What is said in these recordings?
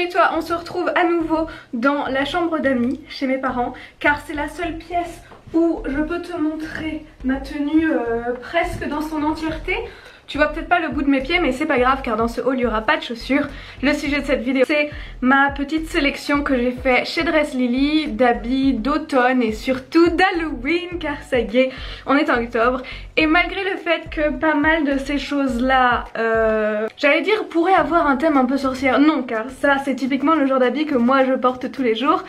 Salut toi, on se retrouve à nouveau dans la chambre d'amis chez mes parents car c'est la seule pièce où je peux te montrer ma tenue presque dans son entièreté. Tu vois peut-être pas le bout de mes pieds mais c'est pas grave car dans ce haul il n'y aura pas de chaussures. Le sujet de cette vidéo c'est ma petite sélection que j'ai fait chez Dress Lily d'habits d'automne et surtout d'Halloween car ça y est, on est en octobre. Et malgré le fait que pas mal de ces choses là, j'allais dire pourraient avoir un thème un peu sorcière, non car ça c'est typiquement le genre d'habit que moi je porte tous les jours.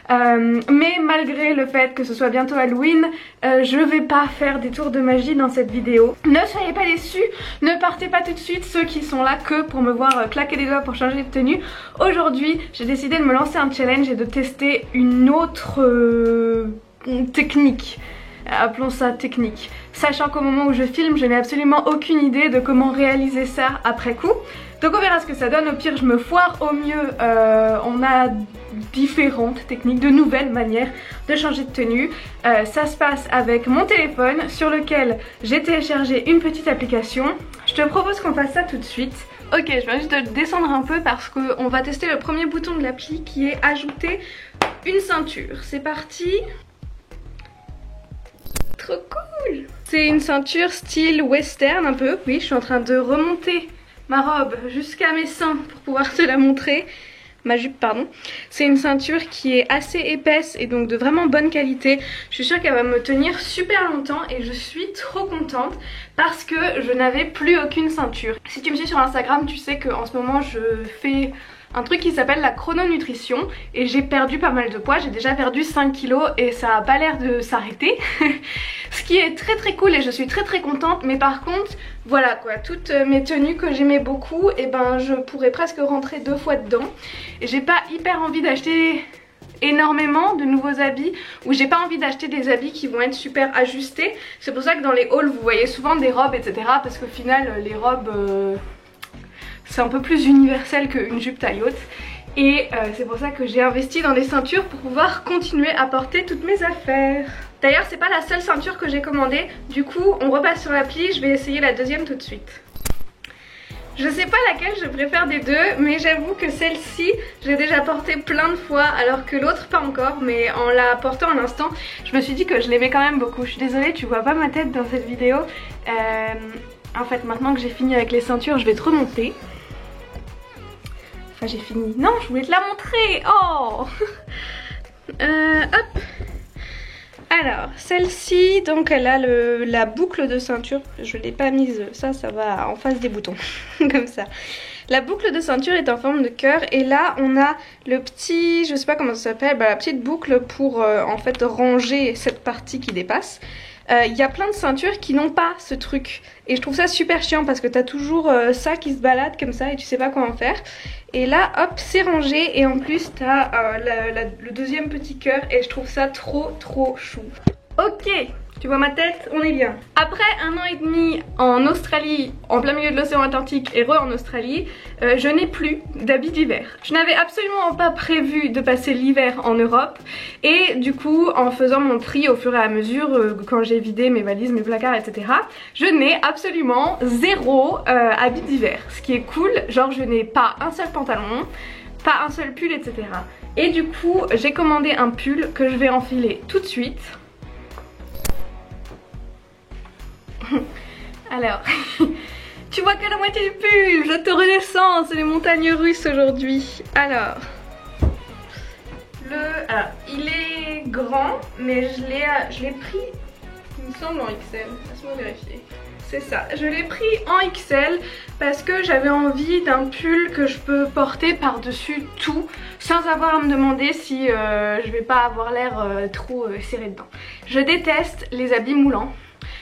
Mais malgré le fait que ce soit bientôt Halloween, je vais pas faire des tours de magie dans cette vidéo. Ne soyez pas déçus, ne partez pas tout de suite ceux qui sont là que pour me voir claquer des doigts pour changer de tenue. Aujourd'hui j'ai décidé de me lancer un challenge et de tester une autre technique. Appelons ça technique. Sachant qu'au moment où je filme je n'ai absolument aucune idée de comment réaliser ça après coup. Donc on verra ce que ça donne, au pire je me foire, au mieux on a différentes techniques, de nouvelles manières de changer de tenue. Ça se passe avec mon téléphone sur lequel j'ai téléchargé une petite application. Je te propose qu'on fasse ça tout de suite. Ok, je vais juste descendre un peu parce qu'on va tester le premier bouton de l'appli qui est ajouter une ceinture. C'est parti. Trop cool. C'est une ceinture style western un peu. Oui, je suis en train de remonter ma robe jusqu'à mes seins pour pouvoir te la montrer. Ma jupe pardon. C'est une ceinture qui est assez épaisse et donc de vraiment bonne qualité. Je suis sûre qu'elle va me tenir super longtemps et je suis trop contente parce que je n'avais plus aucune ceinture. Si tu me suis sur Instagram, tu sais qu'en ce moment je fais un truc qui s'appelle la chrononutrition et j'ai perdu pas mal de poids, j'ai déjà perdu 5 kilos et ça a pas l'air de s'arrêter. Ce qui est très cool et je suis très contente, mais par contre voilà quoi, toutes mes tenues que j'aimais beaucoup, et ben je pourrais presque rentrer 2 fois dedans et j'ai pas hyper envie d'acheter énormément de nouveaux habits ou j'ai pas envie d'acheter des habits qui vont être super ajustés. C'est pour ça que dans les hauls vous voyez souvent des robes etc, parce qu'au final les robes c'est un peu plus universel qu'une jupe taille haute. Et c'est pour ça que j'ai investi dans des ceintures pour pouvoir continuer à porter toutes mes affaires. D'ailleurs c'est pas la seule ceinture que j'ai commandée. Du coup on repasse sur l'appli, je vais essayer la deuxième tout de suite. Je sais pas laquelle je préfère des deux, mais j'avoue que celle-ci j'ai déjà portée plein de fois alors que l'autre pas encore. Mais en la portant à l'instant je me suis dit que je l'aimais quand même beaucoup. Je suis désolée, tu vois pas ma tête dans cette vidéo. En fait maintenant que j'ai fini avec les ceintures je vais te remonter. Enfin j'ai fini. Non, je voulais te la montrer. Oh hop. Alors celle-ci donc elle a la boucle de ceinture. Je l'ai pas mise, ça va en face des boutons. Comme ça. La boucle de ceinture est en forme de cœur et là on a le petit, je sais pas comment ça s'appelle, la petite boucle pour en fait ranger cette partie qui dépasse. Il y a plein de ceintures qui n'ont pas ce truc et je trouve ça super chiant parce que t'as toujours ça qui se balade comme ça et tu sais pas quoi en faire. Et là hop c'est rangé et en plus t'as le deuxième petit cœur et je trouve ça trop chou. Ok, tu vois ma tête, on est bien. Après 1 an et demi en Australie, en plein milieu de l'océan Atlantique et en Australie, je n'ai plus d'habits d'hiver. Je n'avais absolument pas prévu de passer l'hiver en Europe et du coup en faisant mon tri au fur et à mesure, quand j'ai vidé mes valises, mes placards etc, je n'ai absolument zéro habit d'hiver. Ce qui est cool, genre je n'ai pas un seul pantalon, pas un seul pull etc. Et du coup j'ai commandé un pull que je vais enfiler tout de suite. Alors, tu vois que la moitié du pull, je te redescends, c'est les montagnes russes aujourd'hui. Alors, il est grand, mais je l'ai pris, il me semble en XL, laisse-moi vérifier. C'est ça, je l'ai pris en XL parce que j'avais envie d'un pull que je peux porter par-dessus tout sans avoir à me demander si je vais pas avoir l'air trop serré dedans. Je déteste les habits moulants.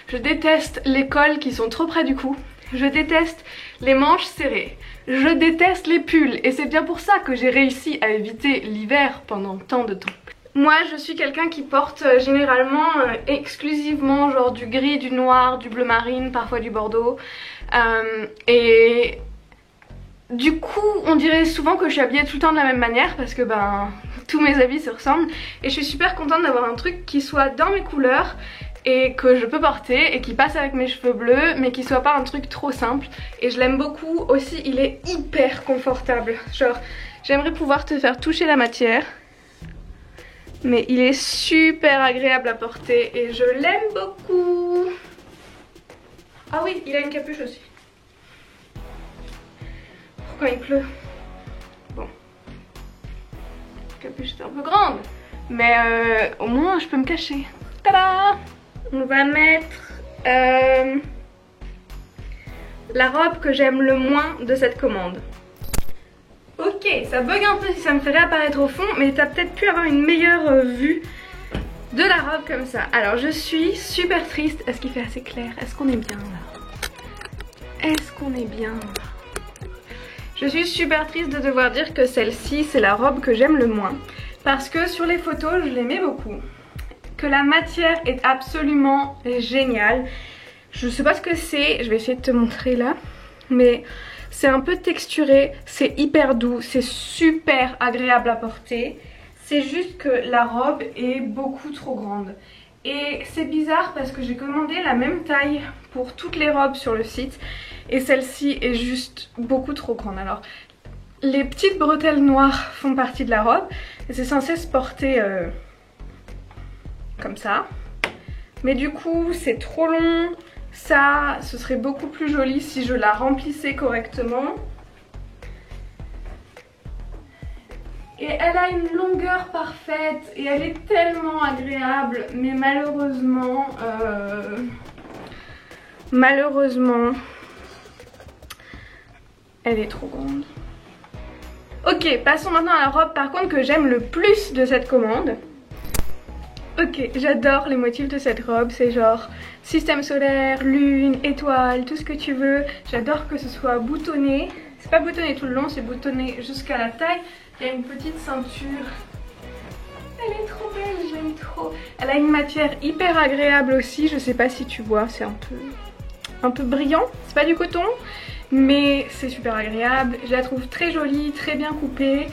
Je déteste les cols qui sont trop près du cou. Je déteste les manches serrées. Je déteste les pulls. Et c'est bien pour ça que j'ai réussi à éviter l'hiver pendant tant de temps. Moi je suis quelqu'un qui porte généralement exclusivement genre du gris, du noir, du bleu marine, parfois du bordeaux. Et du coup on dirait souvent que je suis habillée tout le temps de la même manière parce que ben tous mes habits se ressemblent. Et je suis super contente d'avoir un truc qui soit dans mes couleurs et que je peux porter et qui passe avec mes cheveux bleus mais qui soit pas un truc trop simple. Et je l'aime beaucoup aussi, il est hyper confortable. Genre J'aimerais pouvoir te faire toucher la matière. Mais il est super agréable à porter et je l'aime beaucoup. Ah oui, il a une capuche aussi. Pour quand il pleut. Bon. La capuche est un peu grande. Mais au moins je peux me cacher. Tada! On va mettre la robe que j'aime le moins de cette commande. Ok, ça bug un peu si ça me fait réapparaître au fond, mais t'as peut-être pu avoir une meilleure vue de la robe comme ça. Alors je suis super triste. Est-ce qu'il fait assez clair? Est-ce qu'on est bien là? Est-ce qu'on est bien là? Je suis super triste de devoir dire que celle-ci c'est la robe que j'aime le moins. Parce que sur les photos je l'aimais beaucoup. Que la matière est absolument géniale. Je sais pas ce que c'est, je vais essayer de te montrer là. Mais c'est un peu texturé, c'est hyper doux, c'est super agréable à porter. C'est juste que la robe est beaucoup trop grande. Et c'est bizarre parce que j'ai commandé la même taille pour toutes les robes sur le site. Et celle-ci est juste beaucoup trop grande. Alors, les petites bretelles noires font partie de la robe. Et c'est censé se porter comme ça. Mais du coup, c'est trop long. Ça, ce serait beaucoup plus joli si je la remplissais correctement. Et elle a une longueur parfaite et elle est tellement agréable. Mais malheureusement, elle est trop grande. Ok, passons maintenant à la robe par contre que j'aime le plus de cette commande. Ok, j'adore les motifs de cette robe, c'est genre système solaire, lune, étoile, tout ce que tu veux. J'adore que ce soit boutonné. C'est pas boutonné tout le long, c'est boutonné jusqu'à la taille. Il y a une petite ceinture. Elle est trop belle, j'aime trop. Elle a une matière hyper agréable aussi, je sais pas si tu vois, c'est un peu brillant. C'est pas du coton, mais c'est super agréable. Je la trouve très jolie, très bien coupée.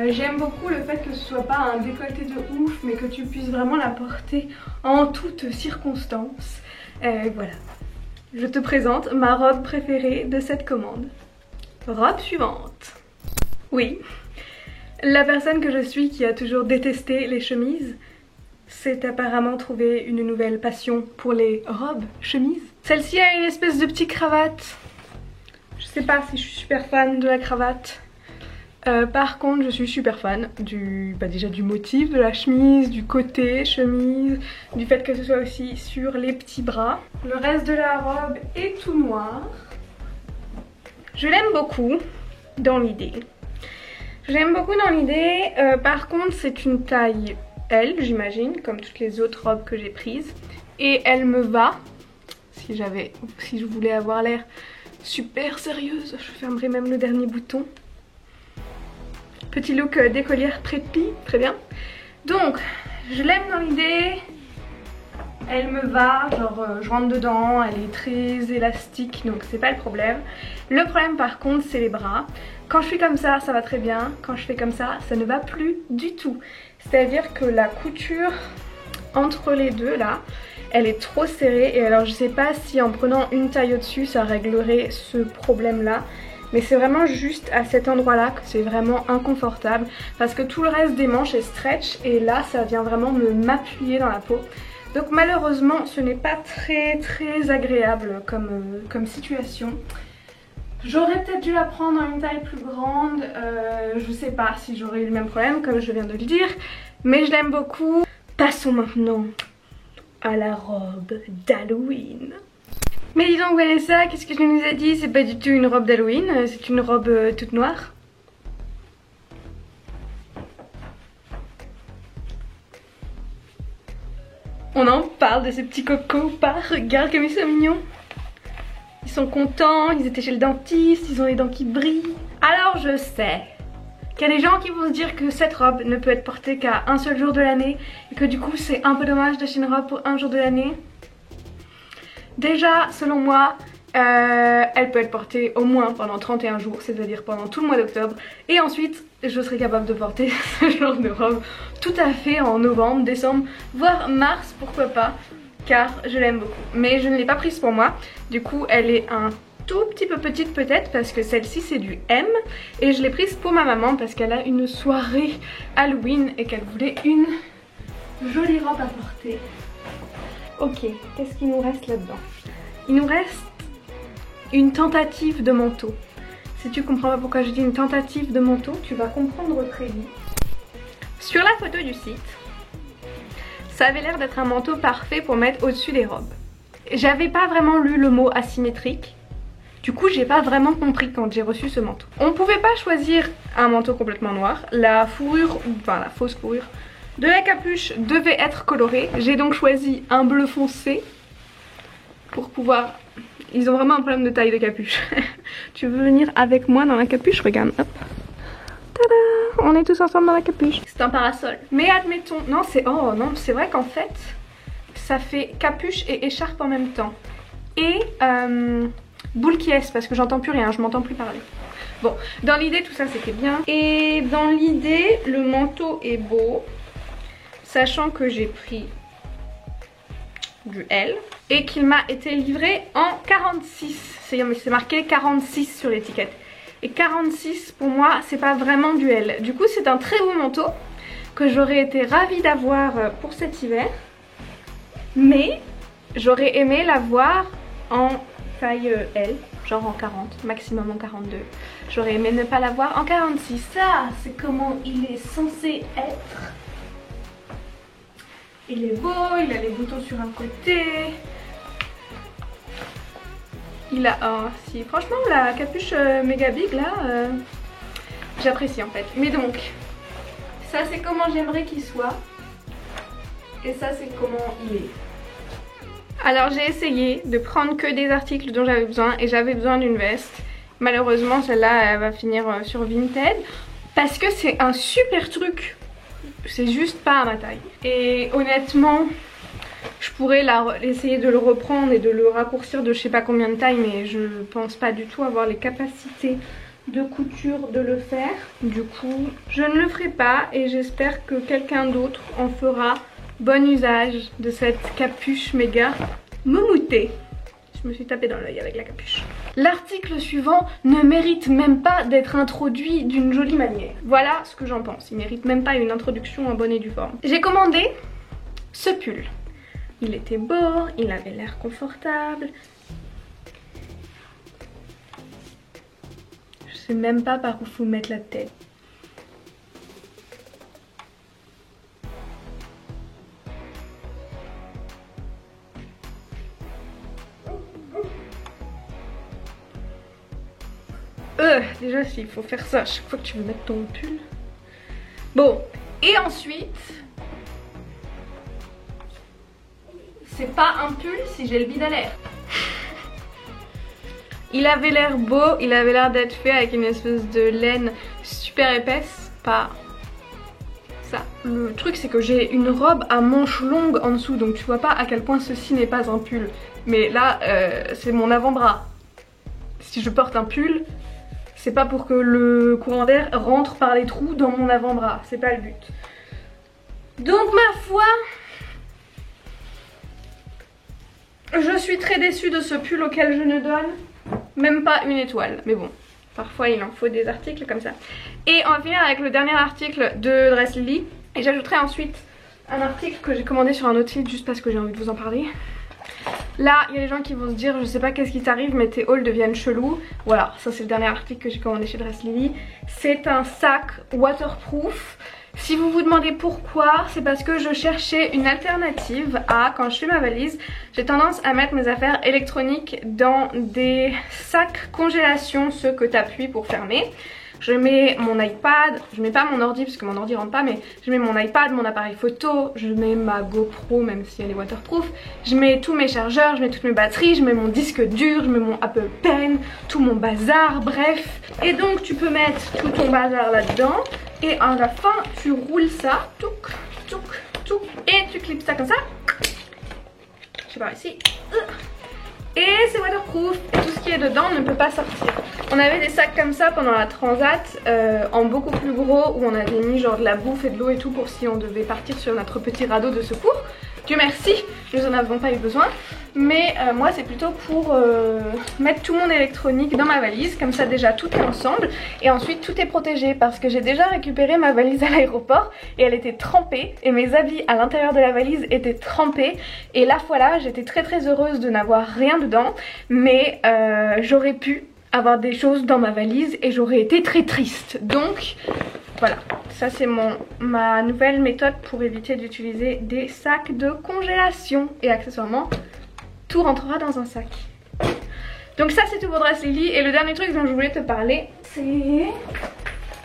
J'aime beaucoup le fait que ce soit pas un décolleté de ouf, mais que tu puisses vraiment la porter en toutes circonstances. Voilà, je te présente ma robe préférée de cette commande. Robe suivante. Oui, la personne que je suis qui a toujours détesté les chemises s'est apparemment trouvé une nouvelle passion pour les robes chemises. Celle-ci a une espèce de petite cravate. Je sais pas si je suis super fan de la cravate. Par contre je suis super fan déjà du motif de la chemise, du côté chemise, du fait que ce soit aussi sur les petits bras. Le reste de la robe est tout noir. Je l'aime beaucoup dans l'idée. Par contre c'est une taille L j'imagine, comme toutes les autres robes que j'ai prises. Et elle me va. Si je voulais avoir l'air super sérieuse, je fermerais même le dernier bouton. Petit look d'écolière prépi, très bien. Donc, je l'aime dans l'idée. Elle me va, genre je rentre dedans, elle est très élastique, donc c'est pas le problème. Le problème par contre, c'est les bras. Quand je suis comme ça va très bien. Quand je fais comme ça ne va plus du tout. C'est-à-dire que la couture entre les deux là, elle est trop serrée. Et alors je sais pas si en prenant une taille au-dessus, ça réglerait ce problème-là. Mais c'est vraiment juste à cet endroit là que c'est vraiment inconfortable. Parce que tout le reste des manches est stretch et là ça vient vraiment m'appuyer dans la peau. Donc malheureusement ce n'est pas très agréable comme situation. J'aurais peut-être dû la prendre en une taille plus grande. Je sais pas si j'aurais eu le même problème comme je viens de le dire. Mais je l'aime beaucoup. Passons maintenant à la robe d'Halloween. Mais dis donc Vanessa, qu'est-ce que tu nous as dit? C'est pas du tout une robe d'Halloween, c'est une robe toute noire. On en parle de ces petits cocos ou pas? Regarde comme ils sont mignons. Ils sont contents, ils étaient chez le dentiste, ils ont les dents qui brillent. Alors je sais qu'il y a des gens qui vont se dire que cette robe ne peut être portée qu'à un seul jour de l'année et que du coup c'est un peu dommage d'acheter une robe pour un jour de l'année. Déjà, selon moi, elle peut être portée au moins pendant 31 jours, c'est-à-dire pendant tout le mois d'octobre. Et ensuite, je serai capable de porter ce genre de robe tout à fait en novembre, décembre, voire mars, pourquoi pas, car je l'aime beaucoup. Mais je ne l'ai pas prise pour moi, du coup elle est un tout petit peu petite peut-être parce que celle-ci c'est du M et je l'ai prise pour ma maman parce qu'elle a une soirée Halloween et qu'elle voulait une jolie robe à porter. Ok, qu'est-ce qu'il nous reste là-dedans? Il nous reste une tentative de manteau. Si tu comprends pas pourquoi je dis une tentative de manteau, tu vas comprendre très vite. Sur la photo du site, ça avait l'air d'être un manteau parfait pour mettre au-dessus des robes. J'avais pas vraiment lu le mot asymétrique. Du coup, j'ai pas vraiment compris quand j'ai reçu ce manteau. On pouvait pas choisir un manteau complètement noir. La fourrure, enfin la fausse fourrure de la capuche devait être colorée. J'ai donc choisi un bleu foncé pour pouvoir... Ils ont vraiment un problème de taille de capuche. Tu veux venir avec moi dans la capuche? Regarde, hop. Tada! On est tous ensemble dans la capuche. C'est un parasol. Mais admettons... Non, c'est... Oh non, c'est vrai qu'en fait, ça fait capuche et écharpe en même temps. Et... boule qui est, parce que j'entends plus rien, je m'entends plus parler. Bon, dans l'idée tout ça c'était bien. Et dans l'idée le manteau est beau, sachant que j'ai pris du L et qu'il m'a été livré en 46. C'est marqué 46 sur l'étiquette. Et 46 pour moi c'est pas vraiment du L. Du coup c'est un très beau manteau que j'aurais été ravie d'avoir pour cet hiver. Mais j'aurais aimé l'avoir en taille L, genre en 40, maximum en 42. J'aurais aimé ne pas l'avoir en 46. Ça, c'est comment il est censé être. Il est beau, il a les boutons sur un côté. Il a si franchement la capuche méga big là, j'apprécie en fait. Mais donc, ça c'est comment j'aimerais qu'il soit. Et ça c'est comment il est. Alors j'ai essayé de prendre que des articles dont j'avais besoin et j'avais besoin d'une veste. Malheureusement celle-là elle va finir sur Vinted parce que c'est un super truc. C'est juste pas à ma taille. Et honnêtement je pourrais essayer de le reprendre et de le raccourcir de je sais pas combien de taille, mais je pense pas du tout avoir les capacités de couture de le faire. Du coup je ne le ferai pas et j'espère que quelqu'un d'autre en fera bon usage de cette capuche méga moumoutée. Je me suis tapée dans l'œil avec la capuche. L'article suivant ne mérite même pas d'être introduit d'une jolie manière. Voilà ce que j'en pense. Il mérite même pas une introduction en bonne et due forme. J'ai commandé ce pull. Il était beau, il avait l'air confortable. Je sais même pas par où faut mettre la tête. Déjà il faut faire ça à chaque fois que tu veux mettre ton pull. Bon, et ensuite c'est pas un pull si j'ai le bide à l'air. Il avait l'air beau, il avait l'air d'être fait avec une espèce de laine super épaisse. Pas ça. Le truc c'est que j'ai une robe à manches longues en dessous, donc tu vois pas à quel point ceci n'est pas un pull. Mais là c'est mon avant-bras. Si je porte un pull, c'est pas pour que le courant d'air rentre par les trous dans mon avant-bras, c'est pas le but. Donc ma foi, je suis très déçue de ce pull auquel je ne donne même pas une étoile. Mais bon, parfois il en faut des articles comme ça. Et on va finir avec le dernier article de Dress Lily. Et j'ajouterai ensuite un article que j'ai commandé sur un autre site juste parce que j'ai envie de vous en parler. Là, il y a des gens qui vont se dire, je sais pas qu'est-ce qui t'arrive, mais tes hauls deviennent chelous. Voilà, ça c'est le dernier article que j'ai commandé chez Dress Lily. C'est un sac waterproof. Si vous vous demandez pourquoi, c'est parce que je cherchais une alternative à, quand je fais ma valise, j'ai tendance à mettre mes affaires électroniques dans des sacs congélation, ceux que tu appuies pour fermer. Je mets mon iPad, je mets pas mon ordi parce que mon ordi rentre pas, mais je mets mon iPad, mon appareil photo, je mets ma GoPro même si elle est waterproof, je mets tous mes chargeurs, je mets toutes mes batteries, je mets mon disque dur, je mets mon Apple Pen, tout mon bazar, bref. Et donc tu peux mettre tout ton bazar là-dedans et à la fin tu roules ça, touc, touc, touc, et tu clips ça comme ça. Je sais pas ici. Et c'est waterproof et tout ce qui est dedans ne peut pas sortir. On avait des sacs comme ça pendant la transat en beaucoup plus gros où on avait mis genre de la bouffe et de l'eau et tout pour si on devait partir sur notre petit radeau de secours. Dieu merci, nous en avons pas eu besoin. Mais moi c'est plutôt pour mettre tout mon électronique dans ma valise, comme ça déjà tout est ensemble et ensuite tout est protégé parce que j'ai déjà récupéré ma valise à l'aéroport et elle était trempée et mes habits à l'intérieur de la valise étaient trempés et la fois là j'étais très heureuse de n'avoir rien dedans, mais j'aurais pu avoir des choses dans ma valise et j'aurais été très triste. Donc voilà, ça c'est ma nouvelle méthode pour éviter d'utiliser des sacs de congélation et accessoirement tout rentrera dans un sac. Donc ça c'est tout pour Dress Lily. Et le dernier truc dont je voulais te parler, c'est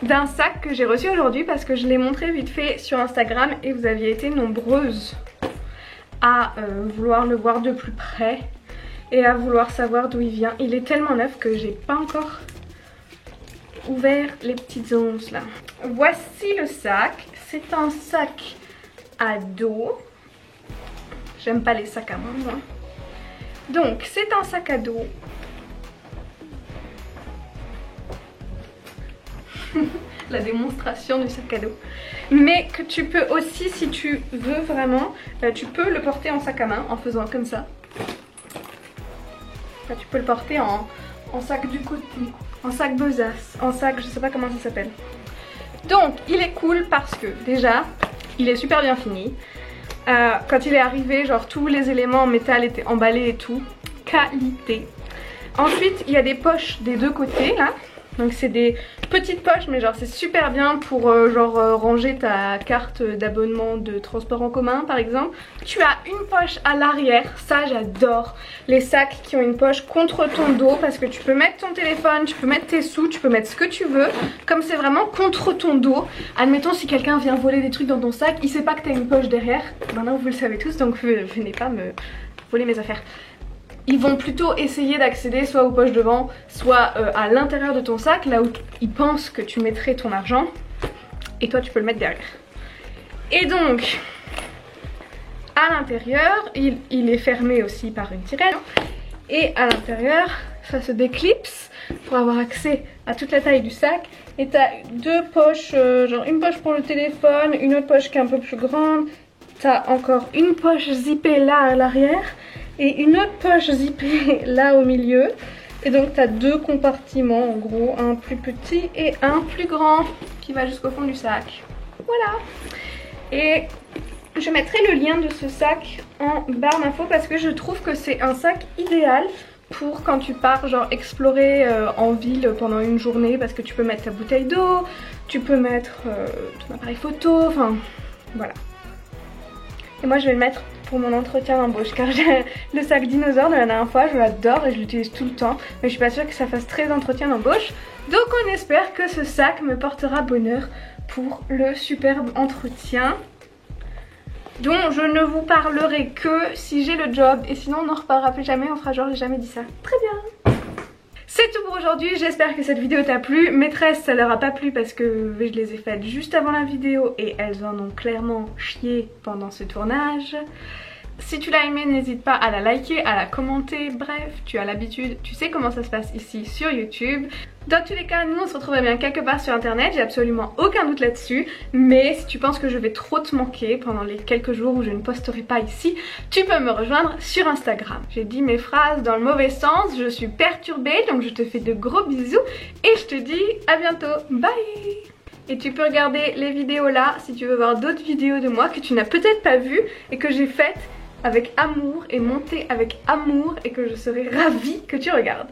d'un sac que j'ai reçu aujourd'hui parce que je l'ai montré vite fait sur Instagram et vous aviez été nombreuses à vouloir le voir de plus près et à vouloir savoir d'où il vient. Il est tellement neuf que j'ai pas encore ouvert les petites onces là. Voici le sac. C'est un sac à dos. J'aime pas les sacs à main moi. Donc c'est un sac à dos. La démonstration du sac à dos. Mais que tu peux aussi, si tu veux vraiment, tu peux le porter en sac à main en faisant comme ça. Là, tu peux le porter en sac du côté, en sac besace, en sac, je sais pas comment ça s'appelle. Donc il est cool parce que déjà il est super bien fini. Quand il est arrivé, genre tous les éléments en métal étaient emballés et tout. Qualité. Ensuite, il y a des poches des deux côtés là. Donc c'est des petites poches, mais genre c'est super bien pour ranger ta carte d'abonnement de transport en commun par exemple. Tu as une poche à l'arrière, ça j'adore les sacs qui ont une poche contre ton dos parce que tu peux mettre ton téléphone, tu peux mettre tes sous, tu peux mettre ce que tu veux. Comme c'est vraiment contre ton dos, admettons si quelqu'un vient voler des trucs dans ton sac, il sait pas que tu as une poche derrière. Maintenant vous le savez tous, donc venez pas me voler mes affaires. Ils vont plutôt essayer d'accéder soit aux poches devant, soit à l'intérieur de ton sac, là où ils pensent que tu mettrais ton argent. Et toi tu peux le mettre derrière. Et donc, à l'intérieur, il est fermé aussi par une tirette. Et à l'intérieur, ça se déclipse pour avoir accès à toute la taille du sac. Et t'as deux poches, genre une poche pour le téléphone, une autre poche qui est un peu plus grande. T'as encore une poche zippée là à l'arrière. Et une autre poche zippée là au milieu. Et donc tu as deux compartiments en gros, un plus petit et un plus grand qui va jusqu'au fond du sac. Voilà. Et je mettrai le lien de ce sac en barre d'infos parce que je trouve que c'est un sac idéal pour quand tu pars genre explorer en ville pendant une journée parce que tu peux mettre ta bouteille d'eau, tu peux mettre ton appareil photo, enfin voilà. Et moi je vais le mettre pour mon entretien d'embauche car j'ai le sac dinosaure de la dernière fois, je l'adore et je l'utilise tout le temps, mais je suis pas sûre que ça fasse très entretien d'embauche. Donc on espère que ce sac me portera bonheur pour le superbe entretien dont je ne vous parlerai que si j'ai le job et sinon on n'en reparlera plus jamais, on fera genre j'ai jamais dit ça. Très bien. C'est tout pour aujourd'hui, j'espère que cette vidéo t'a plu. Mes tresses ça leur a pas plu parce que je les ai faites juste avant la vidéo et elles en ont clairement chié pendant ce tournage. Si tu l'as aimé, n'hésite pas à la liker, à la commenter, bref, tu as l'habitude, tu sais comment ça se passe ici sur YouTube. Dans tous les cas, nous on se retrouverait bien quelque part sur internet, j'ai absolument aucun doute là-dessus. Mais si tu penses que je vais trop te manquer pendant les quelques jours où je ne posterai pas ici, tu peux me rejoindre sur Instagram. J'ai dit mes phrases dans le mauvais sens, je suis perturbée, donc je te fais de gros bisous et je te dis à bientôt, bye! Et tu peux regarder les vidéos là si tu veux voir d'autres vidéos de moi que tu n'as peut-être pas vues et que j'ai faites avec amour et montées avec amour et que je serai ravie que tu regardes.